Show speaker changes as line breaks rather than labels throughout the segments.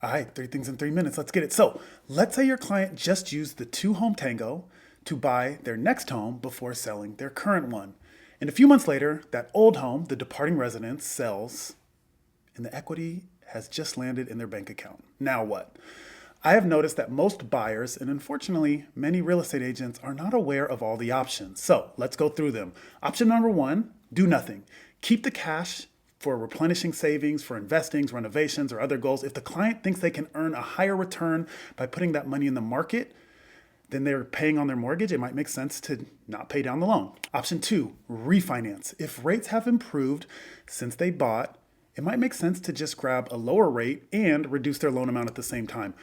All right, three things in 3 minutes. Let's get it. So let's say your client just used the two-home tango to buy their next home before selling their current one. And a few months later, that old home, the departing residence, sells, and the equity has just landed in their bank account. Now what? I have noticed that most buyers, and unfortunately, many real estate agents, are not aware of all the options. So let's go through them. Option number one, do nothing. Keep the cash for replenishing savings, for investings, renovations, or other goals. If the client thinks they can earn a higher return by putting that money in the market than they're paying on their mortgage, it might make sense to not pay down the loan. Option two, refinance. If rates have improved since they bought, it might make sense to just grab a lower rate and reduce their loan amount at the same time.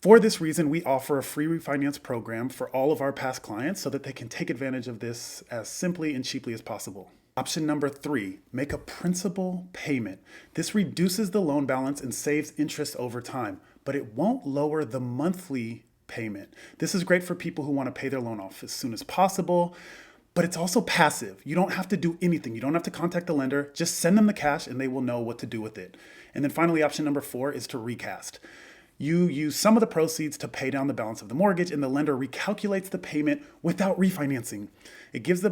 For this reason, we offer a free refinance program for all of our past clients so that they can take advantage of this as simply and cheaply as possible. Option number three, make a principal payment. This reduces the loan balance and saves interest over time, but it won't lower the monthly payment. This is great for people who want to pay their loan off as soon as possible, but it's also passive. You don't have to do anything. You don't have to contact the lender. Just send them the cash and they will know what to do with it. And then finally, option number four is to recast. You use some of the proceeds to pay down the balance of the mortgage, and the lender recalculates the payment without refinancing. It gives the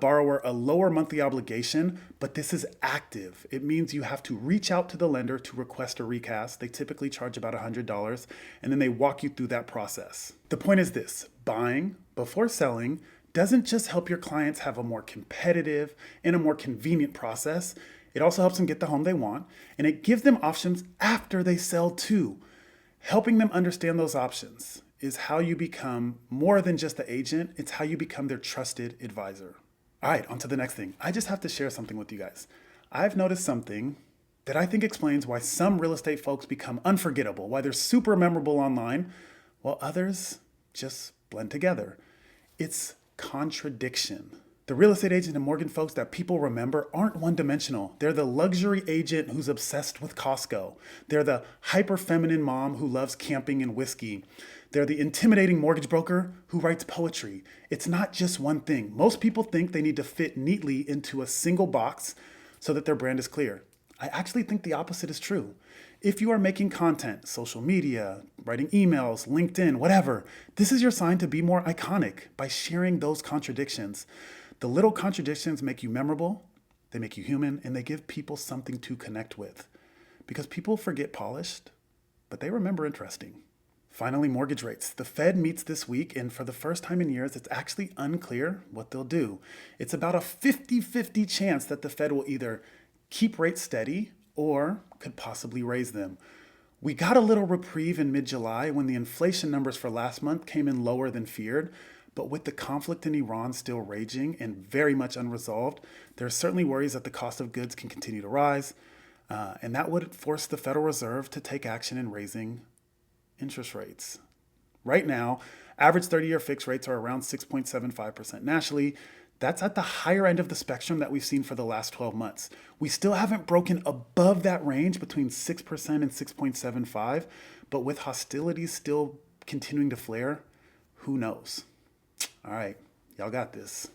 borrower a lower monthly obligation, but this is active. It means you have to reach out to the lender to request a recast. They typically charge about $100, and then they walk you through that process. The point is this: buying before selling doesn't just help your clients have a more competitive and a more convenient process. It also helps them get the home they want, and it gives them options after they sell too. Helping them understand those options is how you become more than just the agent. It's how you become their trusted advisor. All right, on to the next thing. I just have to share something with you guys. I've noticed something that I think explains why some real estate folks become unforgettable, why they're super memorable online, while others just blend together. It's contradiction. The real estate agent and mortgage folks that people remember aren't one-dimensional. They're the luxury agent who's obsessed with Costco. They're the hyper-feminine mom who loves camping and whiskey. They're the intimidating mortgage broker who writes poetry. It's not just one thing. Most people think they need to fit neatly into a single box so that their brand is clear. I actually think the opposite is true. If you are making content, social media, writing emails, LinkedIn, whatever, this is your sign to be more iconic by sharing those contradictions. The little contradictions make you memorable, they make you human, and they give people something to connect with. Because people forget polished, but they remember interesting. Finally, mortgage rates. The Fed meets this week, and for the first time in years, it's actually unclear what they'll do. It's about a 50-50 chance that the Fed will either keep rates steady or could possibly raise them. We got a little reprieve in mid-July when the inflation numbers for last month came in lower than feared. But with the conflict in Iran still raging and very much unresolved, there are certainly worries that the cost of goods can continue to rise, and that would force the Federal Reserve to take action in raising interest rates. Right now, average 30-year fixed rates are around 6.75% nationally. That's at the higher end of the spectrum that we've seen for the last 12 months. We still haven't broken above that range between 6% and 6.75, but with hostilities still continuing to flare, who knows? All right, y'all got this.